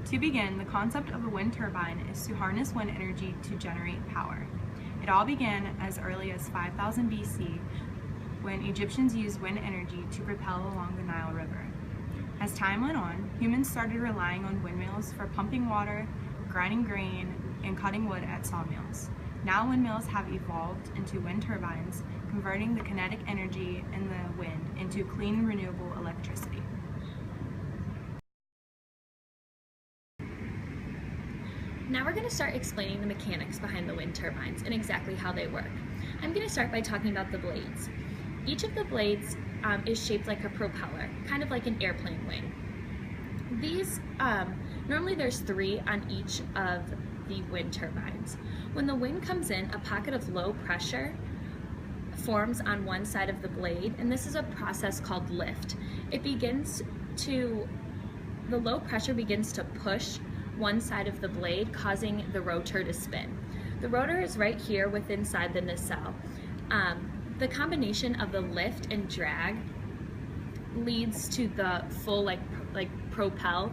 To begin, the concept of a wind turbine is to harness wind energy to generate power. It all began as early as 5000 BC when Egyptians used wind energy to propel along the Nile River. As time went on, humans started relying on windmills for pumping water, grinding grain, and cutting wood at sawmills. Now windmills have evolved into wind turbines, converting the kinetic energy in the wind into clean, renewable electricity. Now we're going to start explaining the mechanics behind the wind turbines and exactly how they work. I'm going to start by talking about the blades. Each of the blades is shaped like a propeller, kind of like an airplane wing. These, normally there's 3 on each of the wind turbines. When the wind comes in, a pocket of low pressure forms on one side of the blade, and this is a process called lift. The low pressure begins to push one side of the blade, causing the rotor to spin. The rotor is right here inside the nacelle. The combination of the lift and drag leads to the full propel.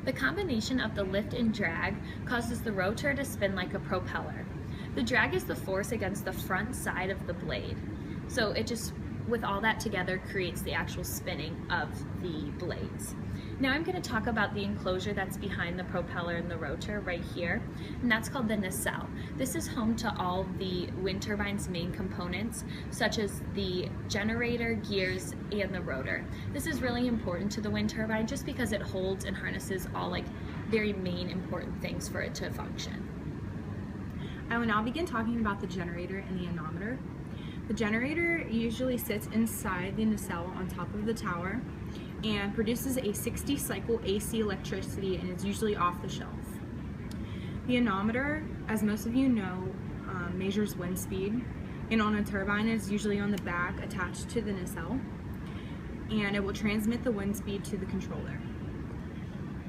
The combination of the lift and drag causes the rotor to spin like a propeller. The drag is the force against the front side of the blade. So it just, with all that together, creates the actual spinning of the blades. Now I'm going to talk about the enclosure that's behind the propeller and the rotor right here, and that's called the nacelle. This is home to all the wind turbine's main components, such as the generator, gears, and the rotor. This is really important to the wind turbine just because it holds and harnesses all very main important things for it to function. I will now begin talking about the generator and the anemometer. The generator usually sits inside the nacelle on top of the tower and produces a 60 cycle AC electricity and is usually off the shelf. The anemometer, as most of you know, measures wind speed, and on a turbine is usually on the back attached to the nacelle, and it will transmit the wind speed to the controller.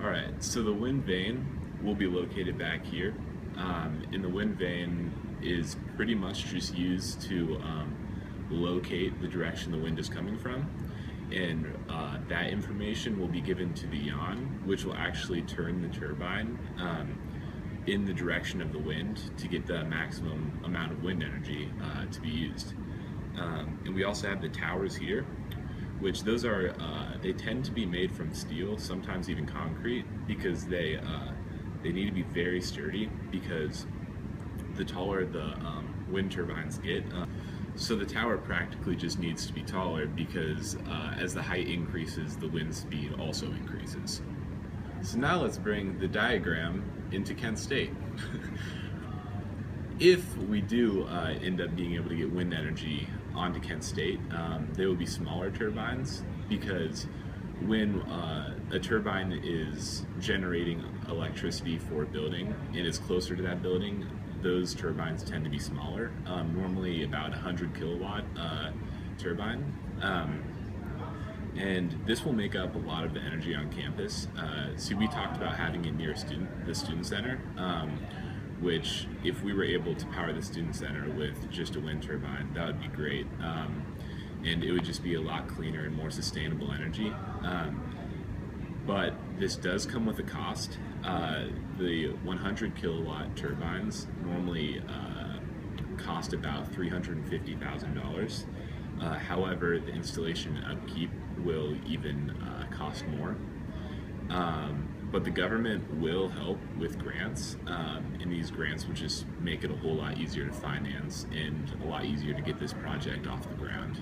Alright, so the wind vane will be located back here, and the wind vane is pretty much just used to locate the direction the wind is coming from, and that information will be given to the yawn, which will actually turn the turbine in the direction of the wind to get the maximum amount of wind energy to be used. And we also have the towers here, which they tend to be made from steel, sometimes even concrete, because they need to be very sturdy, because the taller the wind turbines get, so the tower practically just needs to be taller, because as the height increases, the wind speed also increases. So now let's bring the diagram into Kent State. If we do end up being able to get wind energy onto Kent State, they will be smaller turbines, because when a turbine is generating electricity for a building and is closer to that building, those turbines tend to be smaller, normally about 100 kilowatt turbine. And this will make up a lot of the energy on campus. So we talked about having it near the student center, which if we were able to power the student center with just a wind turbine, that would be great. And it would just be a lot cleaner and more sustainable energy. But this does come with a cost. The 100 kilowatt turbines normally cost about $350,000. However, the installation and upkeep will even cost more. But the government will help with grants, and these grants will just make it a whole lot easier to finance and a lot easier to get this project off the ground.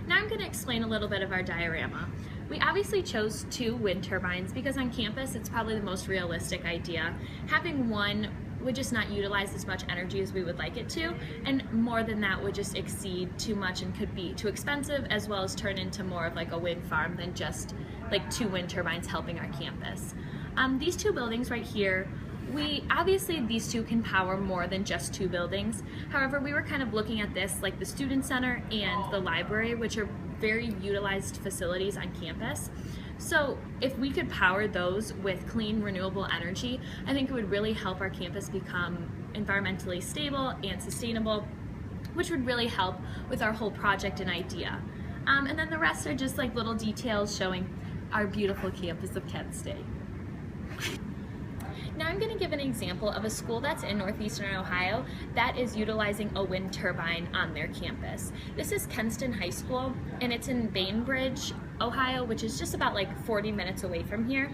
Now I'm going to explain a little bit of our diorama. We obviously chose 2 wind turbines because on campus it's probably the most realistic idea. Having one would just not utilize as much energy as we would like it to, and more than that would just exceed too much and could be too expensive, as well as turn into more of a wind farm than just 2 wind turbines helping our campus. These 2 buildings right here, obviously these 2 can power more than just 2 buildings. However, we were kind of looking at this like the student center and the library, which are very utilized facilities on campus. So if we could power those with clean, renewable energy, I think it would really help our campus become environmentally stable and sustainable, which would really help with our whole project and idea. And then the rest are just little details showing our beautiful campus of Kent State. Now I'm going to give an example of a school that's in northeastern Ohio that is utilizing a wind turbine on their campus. This is Kenston High School, and it's in Bainbridge, Ohio, which is just about like 40 minutes away from here.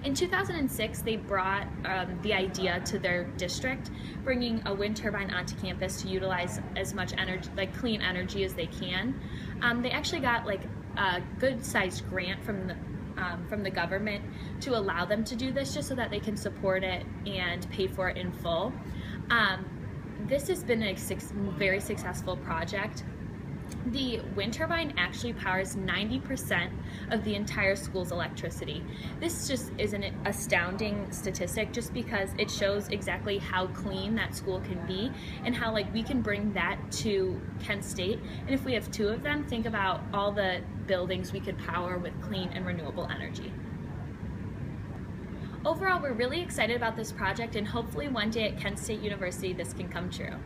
In 2006, they brought the idea to their district, bringing a wind turbine onto campus to utilize as much energy, like clean energy, as they can. They actually got like a good-sized grant from the government to allow them to do this, just so that they can support it and pay for it in full. This has been a very successful project. The wind turbine actually powers 90% of the entire school's electricity. This just is an astounding statistic, just because it shows exactly how clean that school can be and how like we can bring that to Kent State. And if we have 2 of them, think about all the buildings we could power with clean and renewable energy. Overall, we're really excited about this project, and hopefully one day at Kent State University this can come true.